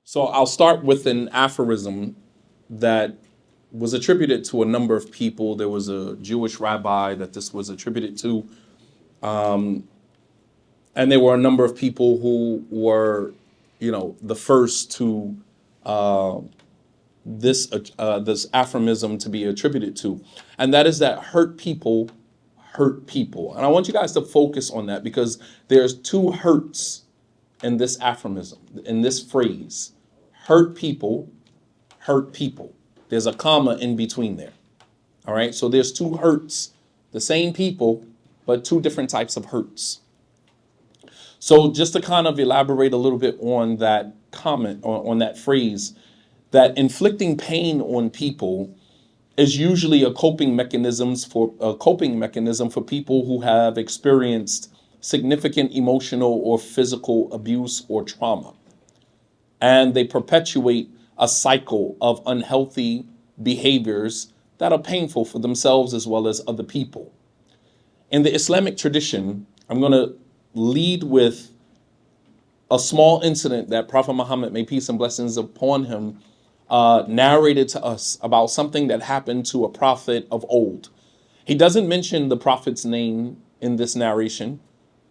So I'll start with an aphorism that was attributed to a number of people. There was a Jewish rabbi that this was attributed to, and there were a number of people who were, the first to this aphorism to be attributed to, and that is that hurt people hurt people. And I want you guys to focus on that because there's two hurts in this aphorism, in this phrase. Hurt people hurt people. There's a comma in between there. All right. So there's two hurts, the same people, but two different types of hurts. So just to kind of elaborate a little bit on that comment, on that phrase, that inflicting pain on people is usually a coping mechanism for people who have experienced significant emotional or physical abuse or trauma. And they perpetuate a cycle of unhealthy behaviors that are painful for themselves as well as other people. In the Islamic tradition, I'm going to lead with a small incident that Prophet Muhammad, may peace and blessings upon him, narrated to us about something that happened to a prophet of old. He doesn't mention the prophet's name in this narration,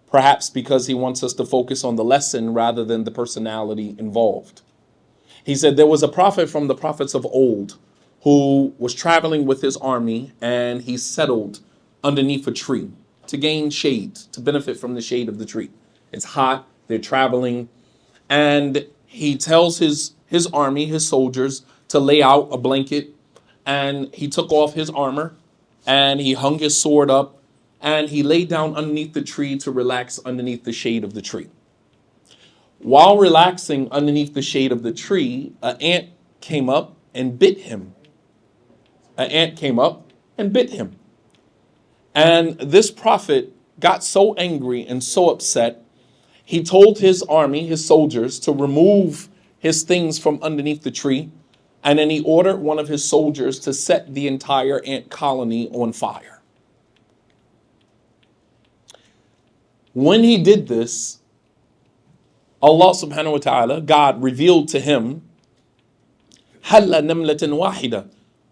perhaps because he wants us to focus on the lesson rather than the personality involved. He said there was a prophet from the prophets of old who was traveling with his army, and he settled underneath a tree to gain shade, to benefit from the shade of the tree. It's hot, they're traveling, and he tells his army, his soldiers, to lay out a blanket, and he took off his armor and he hung his sword up and he laid down underneath the tree to relax underneath the shade of the tree. While relaxing underneath the shade of the tree, an ant came up and bit him. An ant came up and bit him. And this prophet got so angry and so upset, he told his army, his soldiers, to remove his things from underneath the tree. And then he ordered one of his soldiers to set the entire ant colony on fire. When he did this, Allah subhanahu wa ta'ala, God, revealed to him, Halla namlatin wahida.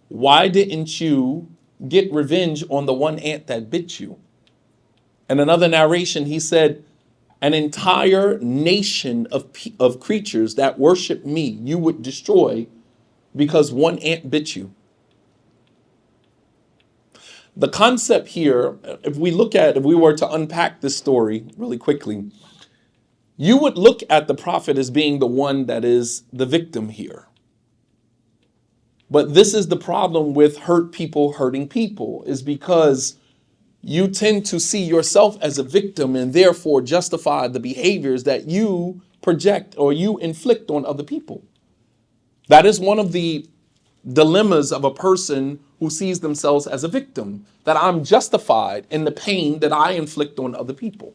Why didn't you get revenge on the one ant that bit you? In another narration, he said, an entire nation of creatures that worship me, you would destroy because one ant bit you. The concept here, if we were to unpack this story really quickly, you would look at the prophet as being the one that is the victim here. But this is the problem with hurt people hurting people, is because you tend to see yourself as a victim and therefore justify the behaviors that you project or you inflict on other people. That is one of the dilemmas of a person who sees themselves as a victim, that I'm justified in the pain that I inflict on other people.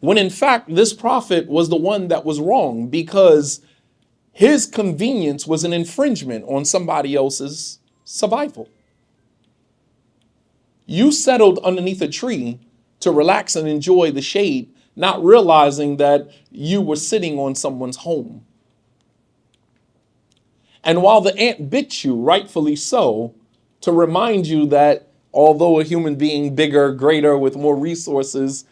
When in fact, this prophet was the one that was wrong, because his convenience was an infringement on somebody else's survival. You settled underneath a tree to relax and enjoy the shade, not realizing that you were sitting on someone's home. And while the ant bit you, rightfully so, to remind you that although a human being bigger, greater, with more resources,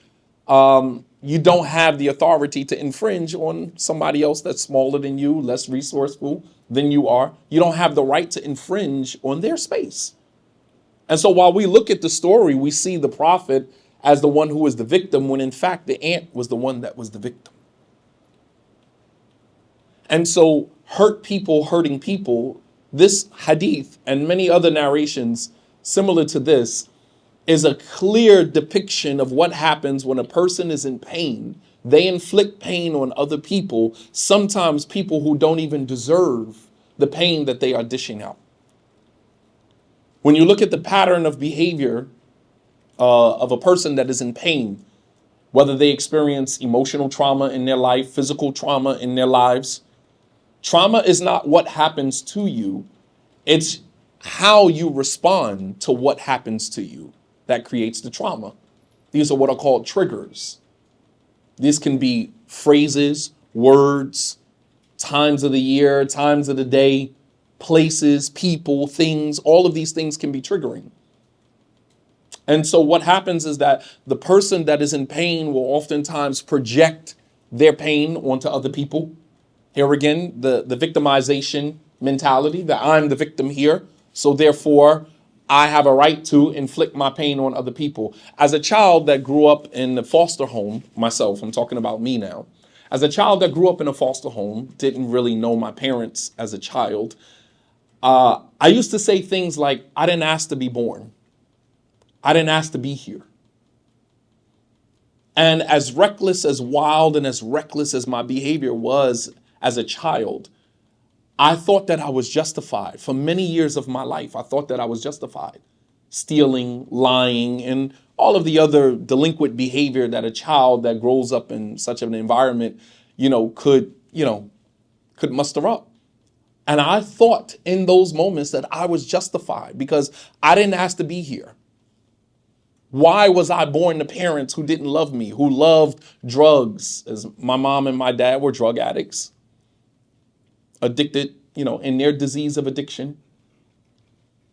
you don't have the authority to infringe on somebody else that's smaller than you, less resourceful than you are. You don't have the right to infringe on their space. And so while we look at the story, we see the prophet as the one who was the victim, when in fact the ant was the one that was the victim. And so hurt people hurting people, this hadith and many other narrations similar to this is a clear depiction of what happens when a person is in pain. They inflict pain on other people, sometimes people who don't even deserve the pain that they are dishing out. When you look at the pattern of behavior of a person that is in pain, whether they experience emotional trauma in their life, physical trauma in their lives, trauma is not what happens to you. It's how you respond to what happens to you that creates the trauma. These are what are called triggers. These can be phrases, words, times of the year, times of the day, places, people, things, all of these things can be triggering. And so what happens is that the person that is in pain will oftentimes project their pain onto other people. Here again, the victimization mentality that I'm the victim here. So therefore, I have a right to inflict my pain on other people. As a child that grew up in the foster home, myself, I'm talking about me now. As a child that grew up in a foster home, didn't really know my parents as a child, I used to say things like, I didn't ask to be born. I didn't ask to be here. And as reckless, as wild, and as reckless as my behavior was as a child, I thought that I was justified. For many years of my life, I thought that I was justified. Stealing, lying, and all of the other delinquent behavior that a child that grows up in such an environment, could muster up. And I thought in those moments that I was justified because I didn't ask to be here. Why was I born to parents who didn't love me, who loved drugs, as my mom and my dad were drug addicts, addicted, in their disease of addiction?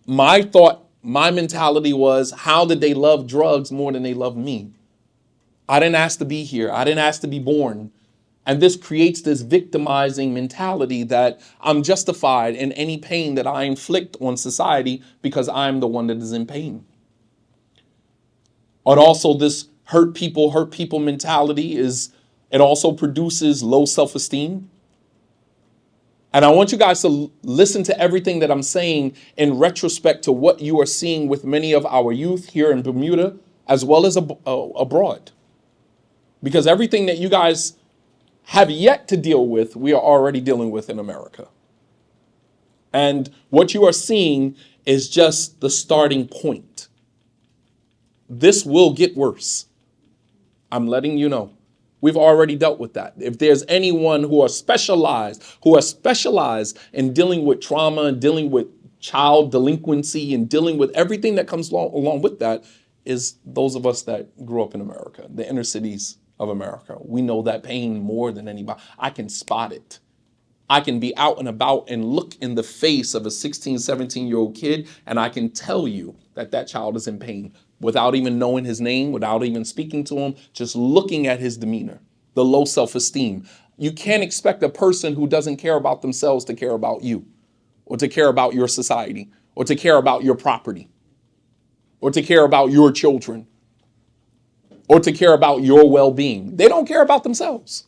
My mentality was, how did they love drugs more than they love me? I didn't ask to be here. I didn't ask to be born. And this creates this victimizing mentality that I'm justified in any pain that I inflict on society because I'm the one that is in pain. But also this hurt people mentality it also produces low self-esteem. And I want you guys to listen to everything that I'm saying in retrospect to what you are seeing with many of our youth here in Bermuda, as well as abroad. Because everything that you guys have yet to deal with, we are already dealing with in America. And what you are seeing is just the starting point. This will get worse. I'm letting you know. We've already dealt with that. If there's anyone who are specialized in dealing with trauma and dealing with child delinquency and dealing with everything that comes along with that, is those of us that grew up in America, the inner cities of America. We know that pain more than anybody. I can spot it. I can be out and about and look in the face of a 16, 17-year-old kid, and I can tell you that that child is in pain without even knowing his name, without even speaking to him, just looking at his demeanor, the low self-esteem. You can't expect a person who doesn't care about themselves to care about you, or to care about your society, or to care about your property, or to care about your children, or to care about your well-being. They don't care about themselves.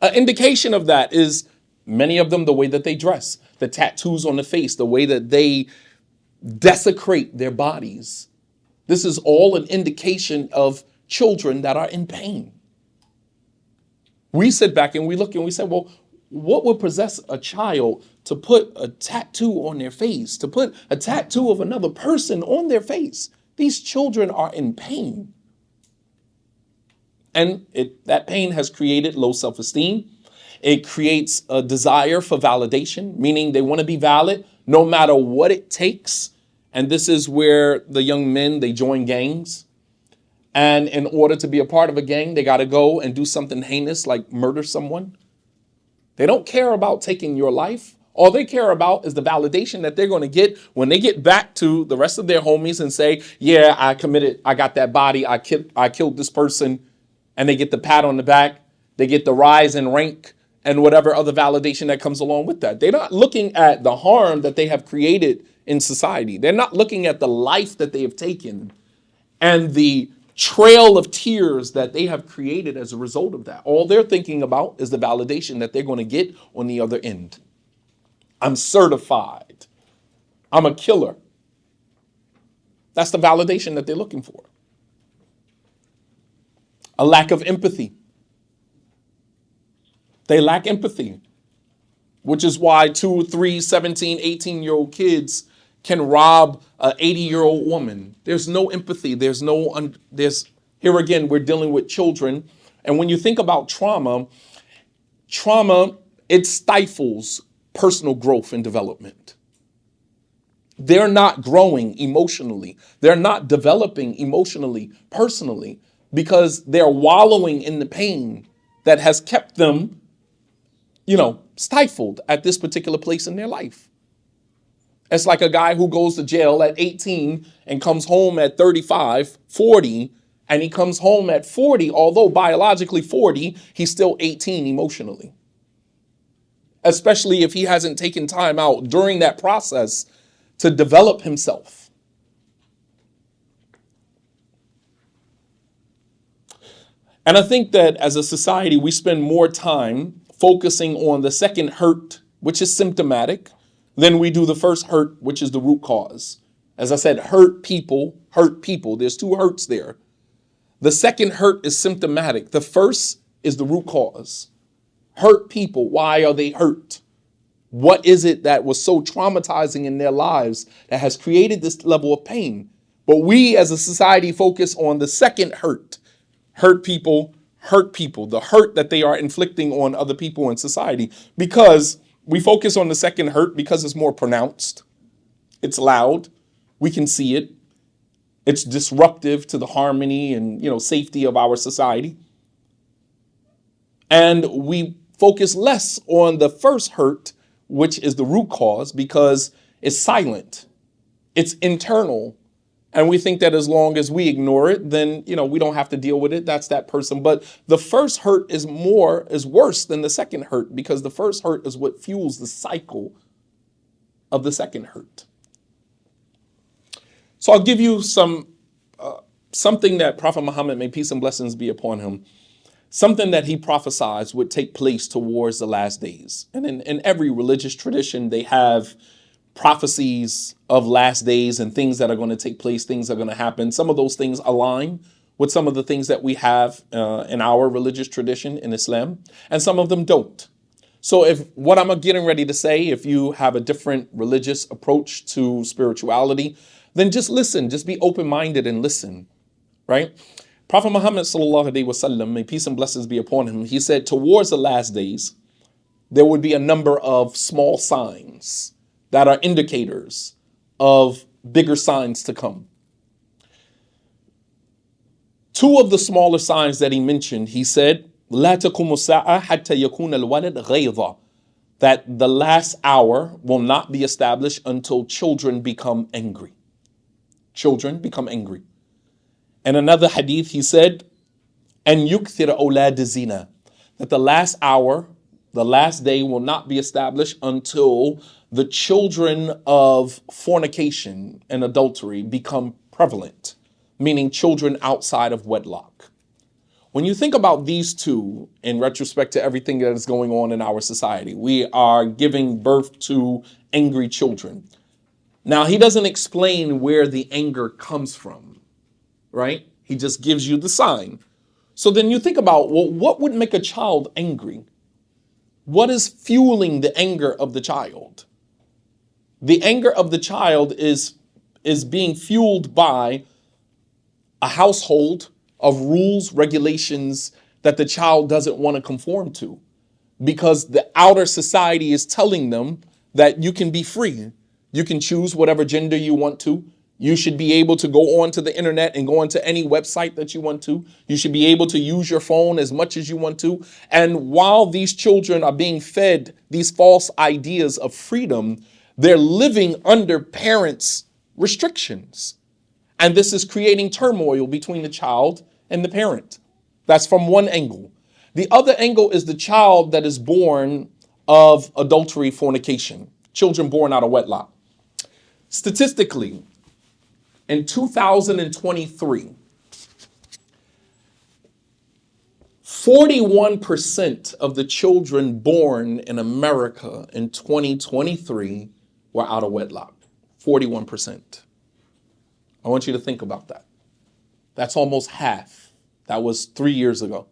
An indication of that is many of them, the way that they dress, the tattoos on the face, the way that they desecrate their bodies. This is all an indication of children that are in pain. We sit back and we look and we say, well, what would possess a child to put a tattoo on their face, to put a tattoo of another person on their face? These children are in pain. And that pain has created low self-esteem. It creates a desire for validation, meaning they want to be valid no matter what it takes. And this is where the young men, they join gangs. And in order to be a part of a gang, they got to go and do something heinous like murder someone. They don't care about taking your life. All they care about is the validation that they're going to get when they get back to the rest of their homies and say, yeah, I got that body, I killed this person. And they get the pat on the back, they get the rise in rank and whatever other validation that comes along with that. They're not looking at the harm that they have created in society. They're not looking at the life that they have taken and the trail of tears that they have created as a result of that. All they're thinking about is the validation that they're going to get on the other end. I'm certified. I'm a killer. That's the validation that they're looking for. A lack of empathy. They lack empathy, which is why 2, 3, 17, 18-year-old kids can rob an 80-year-old woman. There's no empathy. Here again, we're dealing with children. And when you think about trauma, it stifles personal growth and development. They're not growing emotionally. They're not developing emotionally, personally, because they're wallowing in the pain that has kept them stifled at this particular place in their life. It's like a guy who goes to jail at 18 and comes home at 35, 40, and he comes home at 40, although biologically 40, he's still 18 emotionally. Especially if he hasn't taken time out during that process to develop himself. And I think that as a society, we spend more time focusing on the second hurt, which is symptomatic, than we do the first hurt, which is the root cause. As I said, hurt people. There's two hurts there. The second hurt is symptomatic. The first is the root cause. Hurt people. Why are they hurt? What is it that was so traumatizing in their lives that has created this level of pain? But we as a society focus on the second hurt. Hurt people, the hurt that they are inflicting on other people in society. Because we focus on the second hurt because it's more pronounced. It's loud. We can see it. It's disruptive to the harmony and, safety of our society. And we focus less on the first hurt, which is the root cause, because it's silent. It's internal. And we think that as long as we ignore it, then, we don't have to deal with it. That's that person. But the first hurt is worse than the second hurt, because the first hurt is what fuels the cycle of the second hurt. So I'll give you something that Prophet Muhammad, may peace and blessings be upon him, something that he prophesied would take place towards the last days. And in every religious tradition, they have prophecies of last days and things that are going to take place, things are going to happen. Some of those things align with some of the things that we have in our religious tradition in Islam, and some of them don't. So if what I'm getting ready to say, if you have a different religious approach to spirituality, then just listen, just be open-minded and listen, right? Prophet Muhammad sallallahu alaihi wasallam, may peace and blessings be upon him, he said towards the last days, there would be a number of small signs that are indicators of bigger signs to come. Two of the smaller signs that he mentioned, he said, لا تقوم الساعة حتى يكون الولد غيظا, that the last hour will not be established until children become angry. Children become angry. And another hadith, he said, and yukthir awlad zina, that the last hour, the last day will not be established until the children of fornication and adultery become prevalent, meaning children outside of wedlock. When you think about these two, in retrospect to everything that is going on in our society, we are giving birth to angry children. Now, he doesn't explain where the anger comes from, right? He just gives you the sign. So then you think about, well, what would make a child angry? What is fueling the anger of the child? The anger of the child is being fueled by a household of rules, regulations that the child doesn't want to conform to, because the outer society is telling them that you can be free. You can choose whatever gender you want to. You should be able to go onto the internet and go onto any website that you want to. You should be able to use your phone as much as you want to. And while these children are being fed these false ideas of freedom, they're living under parents' restrictions. And this is creating turmoil between the child and the parent. That's from one angle. The other angle is the child that is born of adultery, fornication, children born out of wedlock. Statistically, in 2023, 41% of the children born in America in 2023 were out of wedlock. 41%. I want you to think about that. That's almost half. That was 3 years ago.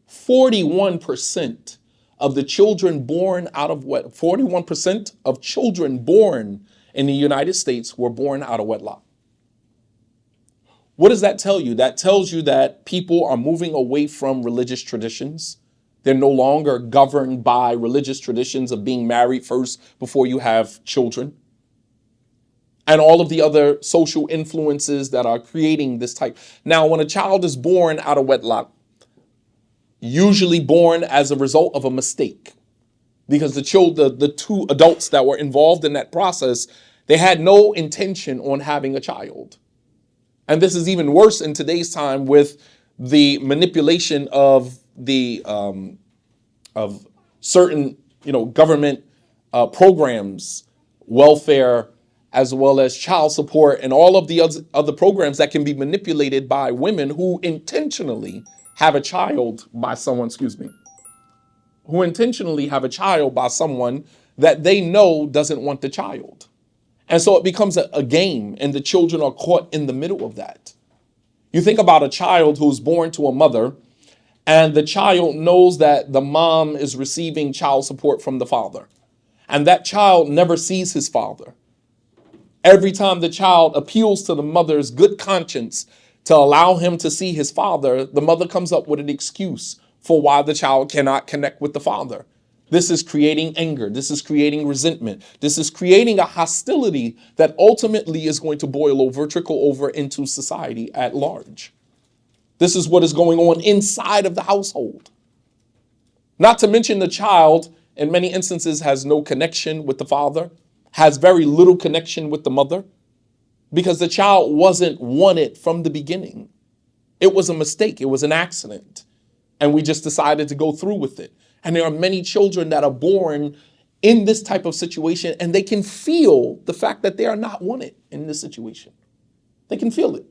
41% of the children born out of 41% of children born in the United States were born out of wedlock. What does that tell you? That tells you that people are moving away from religious traditions. They're no longer governed by religious traditions of being married first before you have children, and all of the other social influences that are creating this type. Now, when a child is born out of wedlock, usually born as a result of a mistake, because the two adults that were involved in that process, they had no intention on having a child. And this is even worse in today's time with the manipulation of the of certain government programs, welfare, as well as child support, and all of the other programs that can be manipulated by women who intentionally have a child by someone, who intentionally have a child by someone that they know doesn't want the child. And so it becomes a game, and the children are caught in the middle of that. You think about a child who's born to a mother, and the child knows that the mom is receiving child support from the father, and that child never sees his father. Every time the child appeals to the mother's good conscience to allow him to see his father, the mother comes up with an excuse for why the child cannot connect with the father. This is creating anger. This is creating resentment. This is creating a hostility that ultimately is going to boil over, trickle over into society at large. This is what is going on inside of the household. Not to mention the child, in many instances, has no connection with the father, has very little connection with the mother, because the child wasn't wanted from the beginning. It was a mistake. It was an accident. And we just decided to go through with it. And there are many children that are born in this type of situation, and they can feel the fact that they are not wanted in this situation. They can feel it.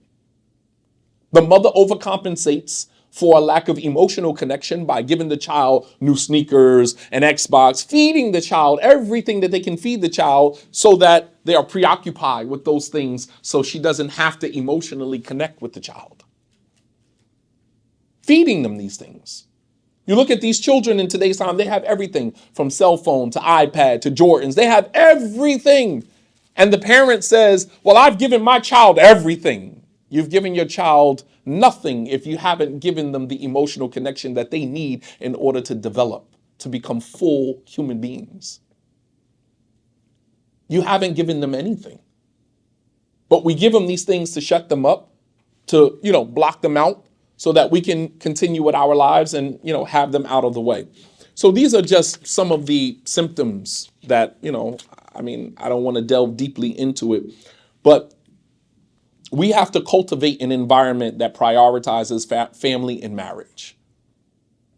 The mother overcompensates for a lack of emotional connection by giving the child new sneakers, an Xbox, feeding the child everything that they can feed the child so that they are preoccupied with those things so she doesn't have to emotionally connect with the child. Feeding them these things. You look at these children in today's time, they have everything from cell phone to iPad to Jordans. They have everything. And the parent says, well, I've given my child everything. You've given your child nothing if you haven't given them the emotional connection that they need in order to develop, to become full human beings. You haven't given them anything. But we give them these things to shut them up, to, block them out, so that we can continue with our lives and, have them out of the way. So these are just some of the symptoms that, I don't want to delve deeply into it, but we have to cultivate an environment that prioritizes family and marriage.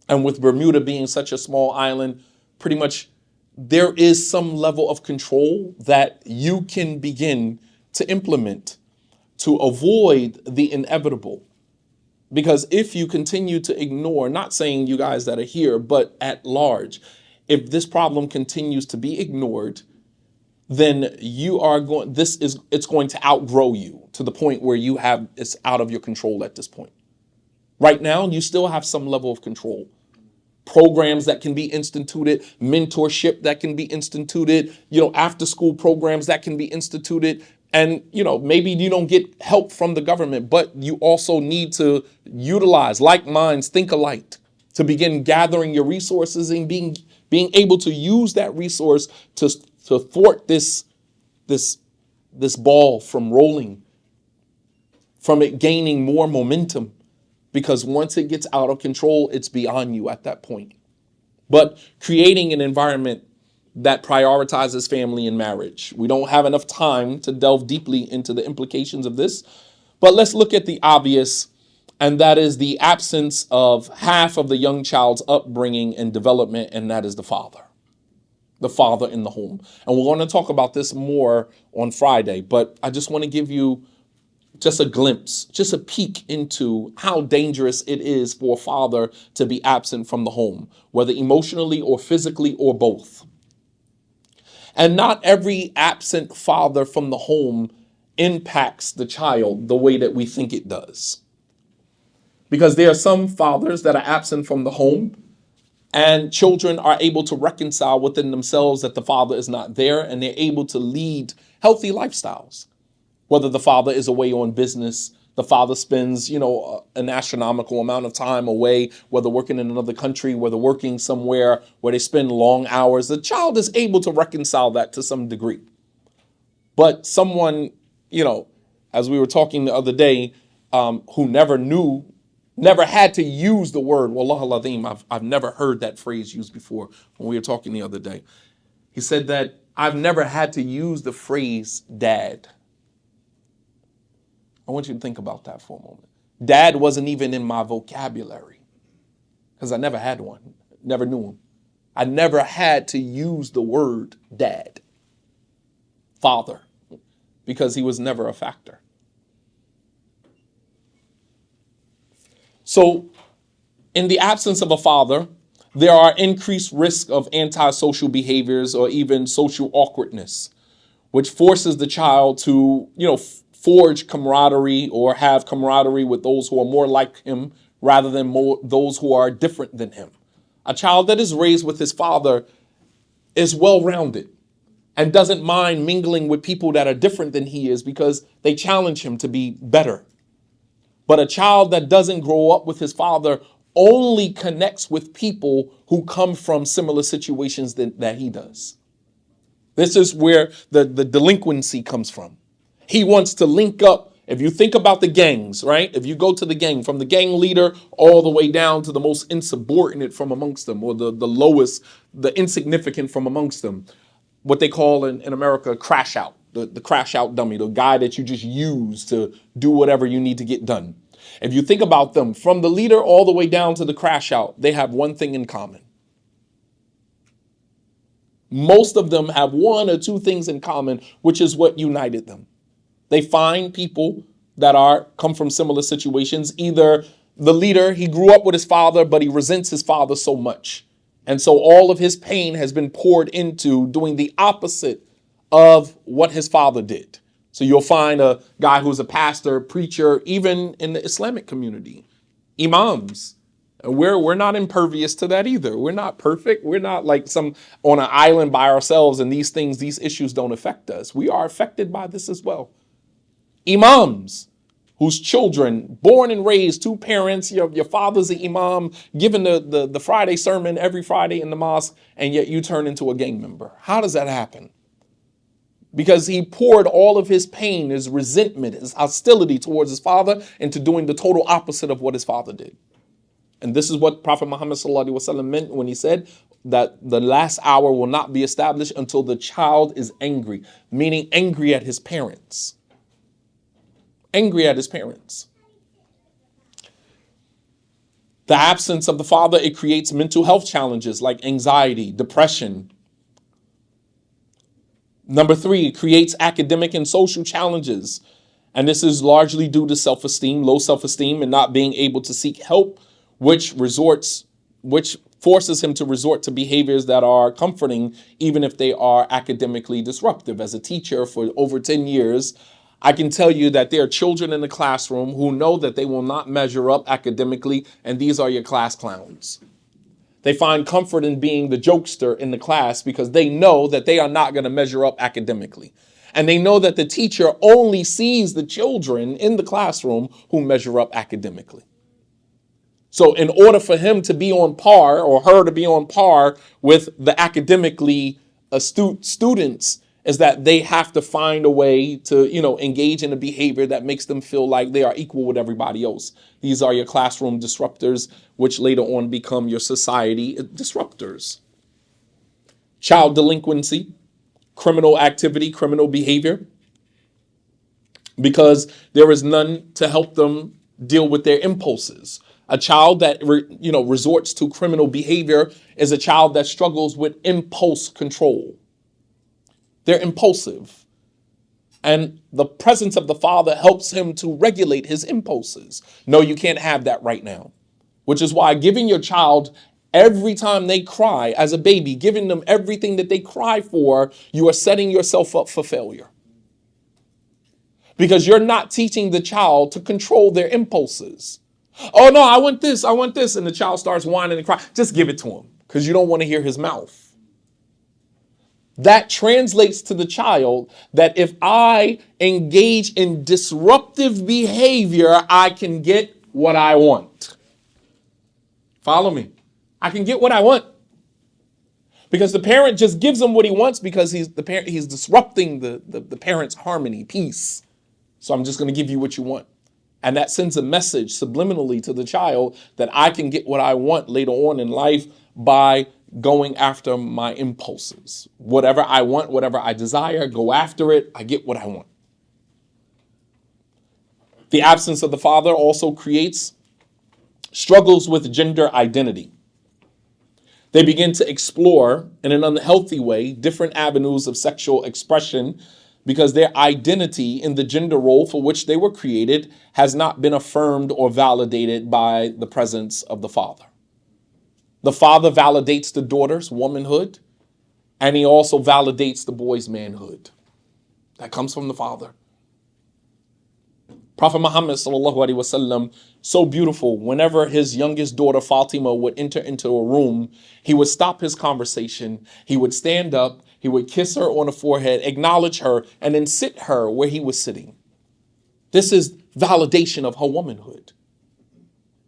And with Bermuda being such a small island, pretty much there is some level of control that you can begin to implement to avoid the inevitable. Because if you continue to ignore, not saying you guys that are here, but at large, if this problem continues to be ignored, then it's going to outgrow you to the point where it's out of your control at this point. Right now, you still have some level of control. Programs that can be instituted, mentorship that can be instituted, after school programs that can be instituted. And, maybe you don't get help from the government, but you also need to utilize like minds, think alike, to begin gathering your resources and being able to use that resource to thwart this ball from rolling, from it gaining more momentum. Because once it gets out of control, it's beyond you at that point. But creating an environment that prioritizes family and marriage. We don't have enough time to delve deeply into the implications of this, but let's look at the obvious, and that is the absence of half of the young child's upbringing and development, and that is the father in the home. And we're going to talk about this more on Friday, but I just want to give you just a glimpse, just a peek into how dangerous it is for a father to be absent from the home, whether emotionally or physically or both. And not every absent father from the home impacts the child the way that we think it does. Because there are some fathers that are absent from the home, and children are able to reconcile within themselves that the father is not there, and they're able to lead healthy lifestyles. Whether the father is away on business, the father spends, an astronomical amount of time away, whether working in another country, whether working somewhere where they spend long hours, the child is able to reconcile that to some degree. But someone, as we were talking the other day, who never knew Never had to use the word. Wallah al-azim, I've never heard that phrase used before when we were talking the other day. He said that I've never had to use the phrase dad. I want you to think about that for a moment. Dad wasn't even in my vocabulary because I never had one, never knew him. I never had to use the word dad, father, because he was never a factor. So in the absence of a father, there are increased risk of antisocial behaviors or even social awkwardness, which forces the child to, forge camaraderie or have camaraderie with those who are more like him rather than those who are different than him. A child that is raised with his father is well-rounded and doesn't mind mingling with people that are different than he is because they challenge him to be better. But a child that doesn't grow up with his father only connects with people who come from similar situations that he does. This is where the delinquency comes from. He wants to link up. If you think about the gangs, right? If you go to the gang, from the gang leader all the way down to the most insubordinate from amongst them, or the lowest, the insignificant from amongst them, what they call in America, crash out, the crash out dummy, the guy that you just use to do whatever you need to get done. If you think about them, from the leader all the way down to the crash out, they have one thing in common. Most of them have one or two things in common, which is what united them. They find people that come from similar situations. Either the leader, he grew up with his father, but he resents his father so much. And so all of his pain has been poured into doing the opposite of what his father did. So you'll find a guy who's a pastor, preacher, even in the Islamic community, imams. We're not impervious to that either. We're not perfect. We're not like some on an island by ourselves and these issues don't affect us. We are affected by this as well. Imams, whose children, born and raised, two parents, your father's an imam, giving the Friday sermon every Friday in the mosque, and yet you turn into a gang member. How does that happen? Because he poured all of his pain, his resentment, his hostility towards his father into doing the total opposite of what his father did. And this is what Prophet Muhammad ﷺ meant when he said that the last hour will not be established until the child is angry, meaning angry at his parents. Angry at his parents. The absence of the father, it creates mental health challenges like anxiety, depression. Number 3, it creates academic and social challenges. And this is largely due to self-esteem, low self-esteem, and not being able to seek help, which forces him to resort to behaviors that are comforting, even if they are academically disruptive. As a teacher for over 10 years, I can tell you that there are children in the classroom who know that they will not measure up academically, and these are your class clowns. They find comfort in being the jokester in the class because they know that they are not going to measure up academically. And they know that the teacher only sees the children in the classroom who measure up academically. So in order for him to be on par or her to be on par with the academically astute students, is that they have to find a way to, engage in a behavior that makes them feel like they are equal with everybody else. These are your classroom disruptors, which later on become your society disruptors. Child delinquency, criminal activity, criminal behavior, because there is none to help them deal with their impulses. A child that, resorts to criminal behavior is a child that struggles with impulse control. They're impulsive. And the presence of the father helps him to regulate his impulses. No, you can't have that right now. Which is why giving your child every time they cry as a baby, giving them everything that they cry for, you are setting yourself up for failure. Because you're not teaching the child to control their impulses. Oh no, I want this. And the child starts whining and crying. Just give it to him because you don't want to hear his mouth. That translates to the child that if I engage in disruptive behavior, I can get what I want. Follow me. I can get what I want. Because the parent just gives him what he wants because he's disrupting the parent's harmony, peace. So I'm just going to give you what you want. And that sends a message subliminally to the child that I can get what I want later on in life by going after my impulses. Whatever I want, whatever I desire, go after it. I get what I want. The absence of the father also creates struggles with gender identity. They begin to explore in an unhealthy way different avenues of sexual expression because their identity in the gender role for which they were created has not been affirmed or validated by the presence of the father. The father validates the daughter's womanhood, and he also validates the boy's manhood. That comes from the father. Prophet Muhammad sallallahu alaihi wasallam, so beautiful, whenever his youngest daughter Fatima would enter into a room, he would stop his conversation, he would stand up, he would kiss her on the forehead, acknowledge her, and then sit her where he was sitting. This is validation of her womanhood.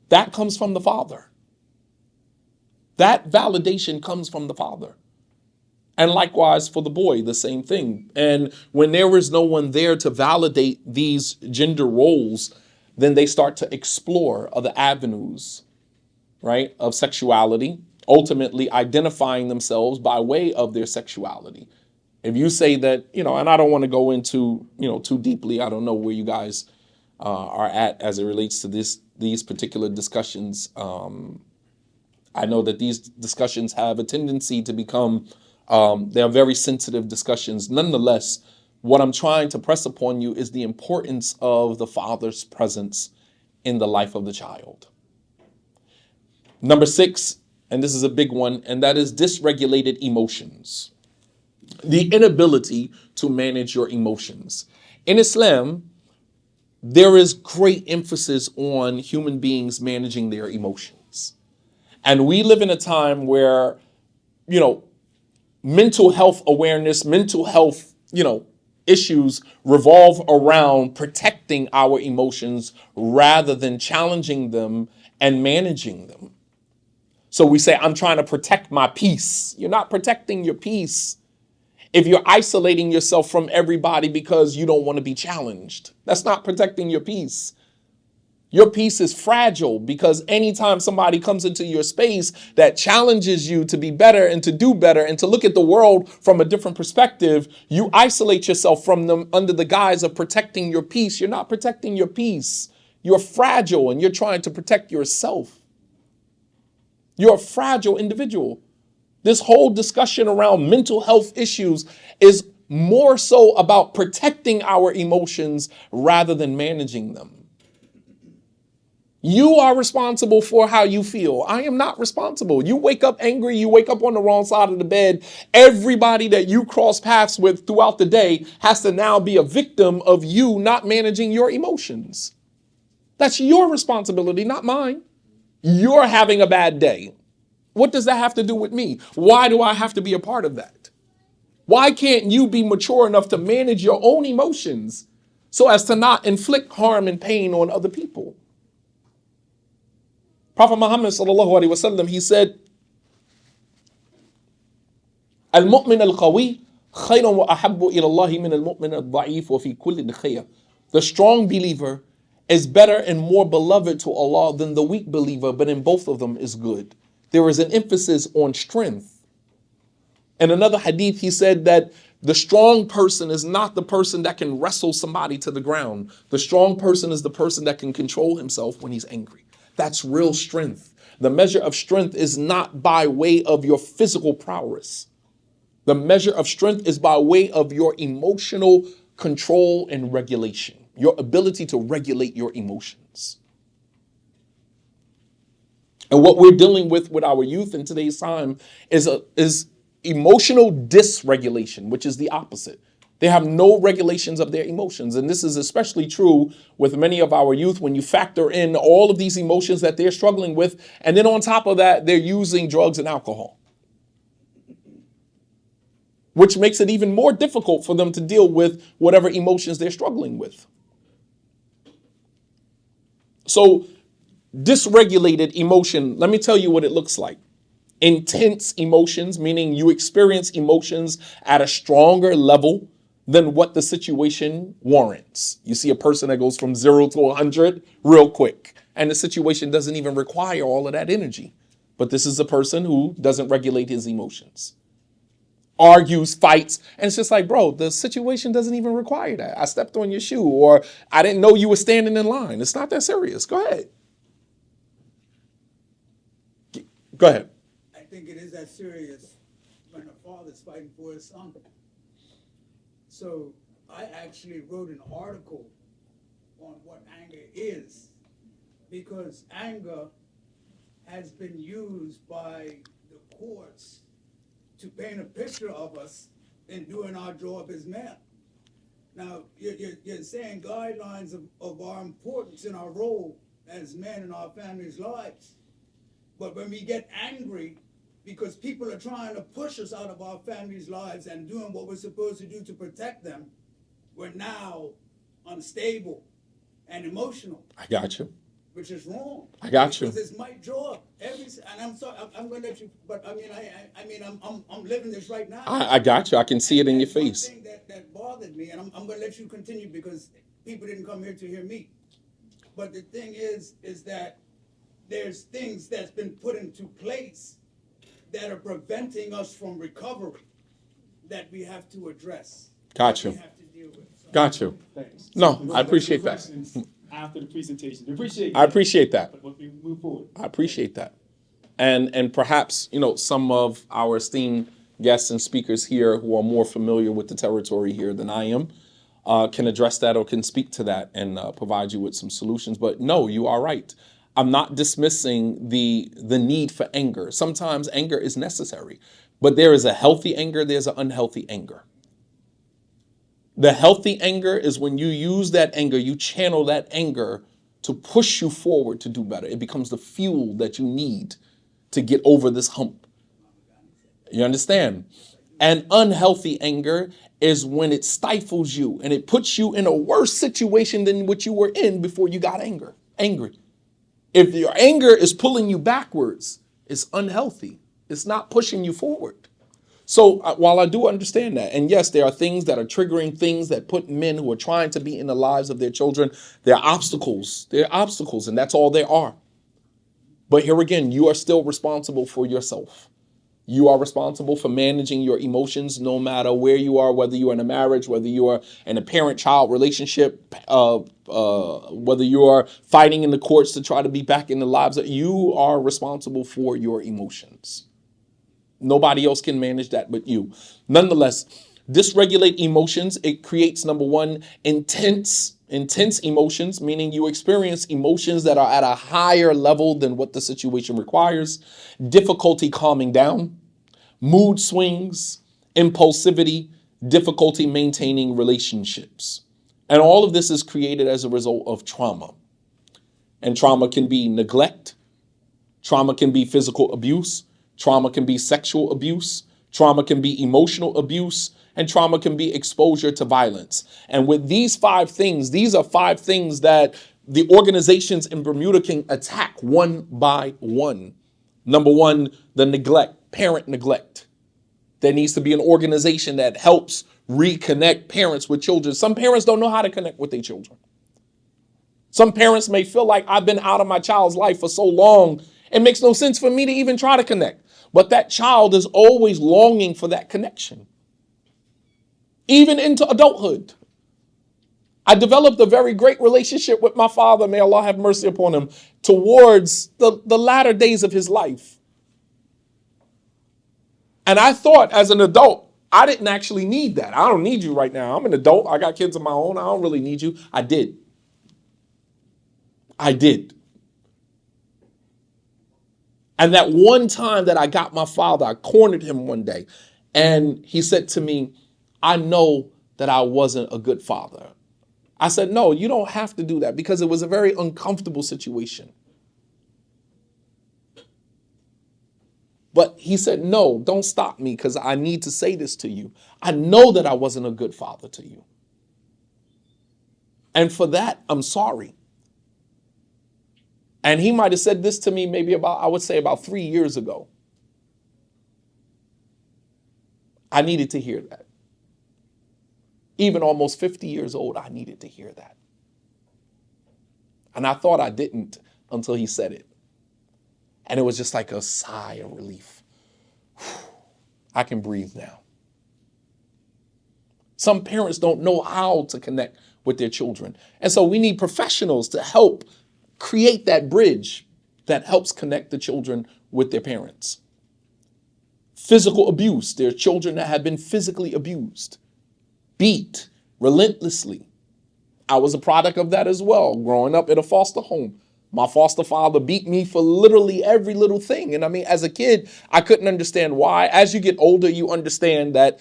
That comes from the father. That validation comes from the father. And likewise for the boy, the same thing. And when there is no one there to validate these gender roles, then they start to explore other avenues, right, of sexuality, ultimately identifying themselves by way of their sexuality. If you say that, and I don't want to go into, too deeply, I don't know where you guys are at as it relates to these particular discussions. I know that these discussions have a tendency to become they are very sensitive discussions. Nonetheless, what I'm trying to press upon you is the importance of the father's presence in the life of the child. Number 6, and this is a big one, and that is dysregulated emotions. The inability to manage your emotions. In Islam, there is great emphasis on human beings managing their emotions. And we live in a time where, mental health awareness, mental health, issues revolve around protecting our emotions rather than challenging them and managing them. So we say, I'm trying to protect my peace. You're not protecting your peace if you're isolating yourself from everybody because you don't want to be challenged. That's not protecting your peace. Your peace is fragile because anytime somebody comes into your space that challenges you to be better and to do better and to look at the world from a different perspective, you isolate yourself from them under the guise of protecting your peace. You're not protecting your peace. You're fragile and you're trying to protect yourself. You're a fragile individual. This whole discussion around mental health issues is more so about protecting our emotions rather than managing them. You are responsible for how you feel. I am not responsible. You wake up angry, you wake up on the wrong side of the bed. Everybody that you cross paths with throughout the day has to now be a victim of you not managing your emotions. That's your responsibility, not mine. You're having a bad day. What does that have to do with me? Why do I have to be a part of that? Why can't you be mature enough to manage your own emotions so as to not inflict harm and pain on other people? Prophet Muhammad sallallahu alaihi wasallam, he said, "Al-mu'min al-qawi khayrun wa ahabbu ila Allah min al-mu'min al-da'if wa fi kulli khayr." The strong believer is better and more beloved to Allah than the weak believer, but in both of them is good. There is an emphasis on strength. In another hadith, he said that the strong person is not the person that can wrestle somebody to the ground. The strong person is the person that can control himself when he's angry. That's real strength. The measure of strength is not by way of your physical prowess. The measure of strength is by way of your emotional control and regulation, your ability to regulate your emotions. And what we're dealing with our youth in today's time is emotional dysregulation, which is the opposite. They have no regulations of their emotions. And this is especially true with many of our youth when you factor in all of these emotions that they're struggling with. And then on top of that, they're using drugs and alcohol, which makes it even more difficult for them to deal with whatever emotions they're struggling with. So dysregulated emotion, let me tell you what it looks like. Intense emotions, meaning you experience emotions at a stronger level than what the situation warrants. You see a person that goes from 0 to 100 real quick, and the situation doesn't even require all of that energy. But this is a person who doesn't regulate his emotions, argues, fights, and it's just like, bro, the situation doesn't even require that. I stepped on your shoe, or I didn't know you were standing in line. It's not that serious. Go ahead. Go ahead. I think it is that serious when a father's fighting for his son. So I actually wrote an article on what anger is, because anger has been used by the courts to paint a picture of us in doing our job as men. Now, you're saying guidelines of our importance in our role as men in our families' lives. But when we get angry because people are trying to push us out of our families' lives and doing what we're supposed to do to protect them, we're now unstable and emotional. I got you. Which is wrong. I got you. Because it's my job. And I'm sorry, I'm going to let you, but I mean, I'm living this right now. I got you. I can see it in your face. One thing that bothered me, and I'm going to let you continue because people didn't come here to hear me. But the thing is that there's things that's been put into place that are preventing us from recovery that we have to address. Got you. We have to deal with. So. Got you. Thanks. No, I appreciate that. After the presentation, I appreciate that. But we move forward. I appreciate that. And perhaps, some of our esteemed guests and speakers here who are more familiar with the territory here than I am can address that or can speak to that and provide you with some solutions. But no, you are right. I'm not dismissing the need for anger. Sometimes anger is necessary, but there is a healthy anger. There's an unhealthy anger. The healthy anger is when you use that anger, you channel that anger to push you forward to do better. It becomes the fuel that you need to get over this hump. You understand? And unhealthy anger is when it stifles you and it puts you in a worse situation than what you were in before you got angry. If your anger is pulling you backwards, it's unhealthy. It's not pushing you forward. So while I do understand that, and yes, there are things that are triggering things that put men who are trying to be in the lives of their children, they're obstacles. They're obstacles, and that's all they are. But here again, you are still responsible for yourself. You are responsible for managing your emotions no matter where you are, whether you are in a marriage, whether you are in a parent-child relationship, whether you are fighting in the courts to try to be back in the lives. You are responsible for your emotions. Nobody else can manage that but you. Nonetheless, dysregulate emotions. It creates, number one, intense emotions, meaning you experience emotions that are at a higher level than what the situation requires. Difficulty calming down, mood swings, impulsivity, difficulty maintaining relationships. And all of this is created as a result of trauma. And trauma can be neglect. Trauma can be physical abuse. Trauma can be sexual abuse. Trauma can be emotional abuse. And trauma can be exposure to violence. And with these 5 things, these are 5 things that the organizations in Bermuda can attack one by one. Number one, the neglect, parent neglect. There needs to be an organization that helps reconnect parents with children. Some parents don't know how to connect with their children. Some parents may feel like I've been out of my child's life for so long, it makes no sense for me to even try to connect. But that child is always longing for that connection. Even into adulthood. I developed a very great relationship with my father, may Allah have mercy upon him, towards the latter days of his life. And I thought as an adult, I didn't actually need that. I don't need you right now. I'm an adult. I got kids of my own. I don't really need you. I did. And that one time that I got my father, I cornered him one day. And he said to me, I know that I wasn't a good father. I said, no, you don't have to do that, because it was a very uncomfortable situation. But he said, no, don't stop me, because I need to say this to you. I know that I wasn't a good father to you. And for that, I'm sorry. And he might have said this to me maybe about 3 years ago. I needed to hear that. Even almost 50 years old, I needed to hear that. And I thought I didn't until he said it. And it was just like a sigh of relief. I can breathe now. Some parents don't know how to connect with their children. And so we need professionals to help create that bridge that helps connect the children with their parents. Physical abuse. There are children that have been physically abused, beat relentlessly. I was a product of that as well, growing up in a foster home. My foster father beat me for literally every little thing. And I mean, as a kid, I couldn't understand why. As you get older, you understand that,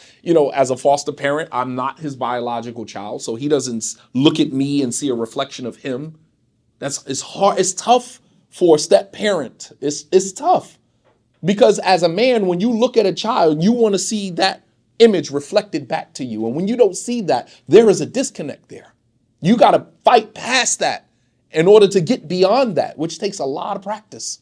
as a foster parent, I'm not his biological child. So he doesn't look at me and see a reflection of him. It's hard. It's tough for a step parent. It's tough because as a man, when you look at a child, you want to see that image reflected back to you. And when you don't see that, there is a disconnect there. You got to fight past that in order to get beyond that, which takes a lot of practice.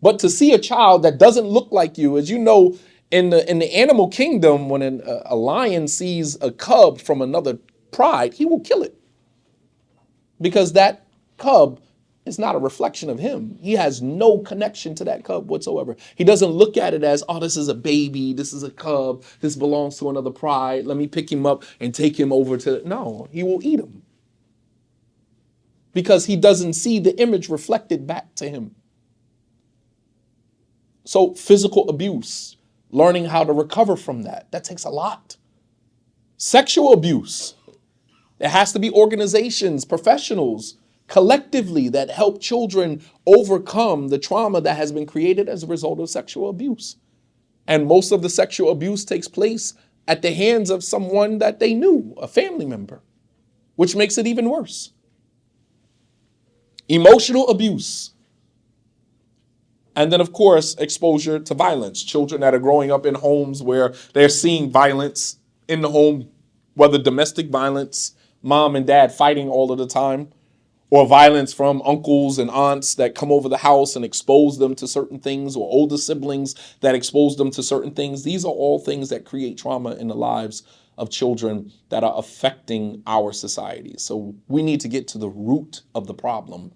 But to see a child that doesn't look like you, as you know, in the animal kingdom, when a lion sees a cub from another pride, he will kill it. Because that cub is not a reflection of him. He has no connection to that cub whatsoever. He doesn't look at it as, oh, this is a baby, this is a cub, this belongs to another pride. Let me pick him up and take him over to... No, he will eat him. Because he doesn't see the image reflected back to him. So physical abuse, learning how to recover from that takes a lot. Sexual abuse. There has to be organizations, professionals, collectively that help children overcome the trauma that has been created as a result of sexual abuse. And most of the sexual abuse takes place at the hands of someone that they knew, a family member, which makes it even worse. Emotional abuse. And then, of course, exposure to violence. Children that are growing up in homes where they're seeing violence in the home, whether domestic violence, mom and dad fighting all of the time, or violence from uncles and aunts that come over the house and expose them to certain things, or older siblings that expose them to certain things. These are all things that create trauma in the lives of children that are affecting our society. So we need to get to the root of the problem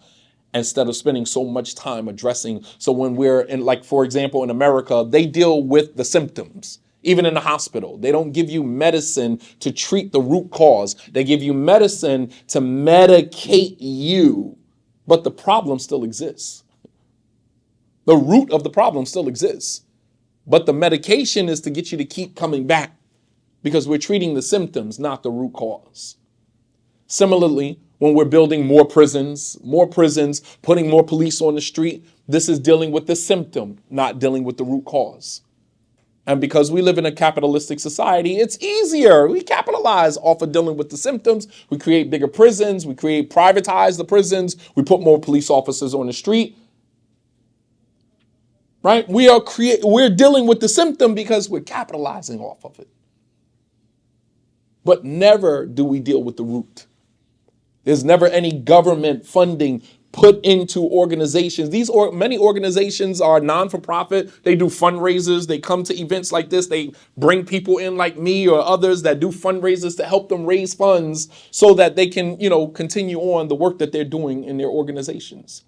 instead of spending so much time addressing. So when we're in, like, for example, in America, they deal with the symptoms. Even in the hospital, they don't give you medicine to treat the root cause. They give you medicine to medicate you, but the problem still exists. The root of the problem still exists, but the medication is to get you to keep coming back because we're treating the symptoms, not the root cause. Similarly, when we're building more prisons, putting more police on the street, this is dealing with the symptom, not dealing with the root cause. And because we live in a capitalistic society, it's easier. We capitalize off of dealing with the symptoms. We create bigger prisons. We privatize the prisons. We put more police officers on the street. Right? We're dealing with the symptom because we're capitalizing off of it. But never do we deal with the root. There's never any government funding put into organizations. Many organizations are non-for-profit. They do fundraisers. They come to events like this. They bring people in like me or others that do fundraisers to help them raise funds so that they can, continue on the work that they're doing in their organizations.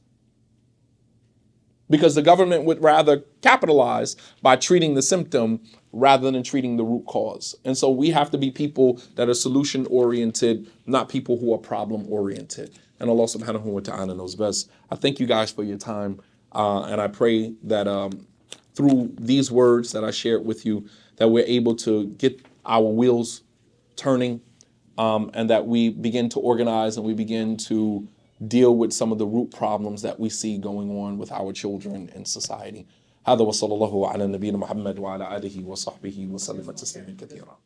Because the government would rather capitalize by treating the symptom rather than treating the root cause. And so we have to be people that are solution-oriented, not people who are problem-oriented. And Allah subhanahu wa ta'ala knows best. I thank you guys for your time. And I pray that through these words that I shared with you, that we're able to get our wheels turning and that we begin to organize and we begin to deal with some of the root problems that we see going on with our children in society. هذا وصلى الله على نبينا محمد وعلى آله وصحبه وسلم تسليما كثيرا.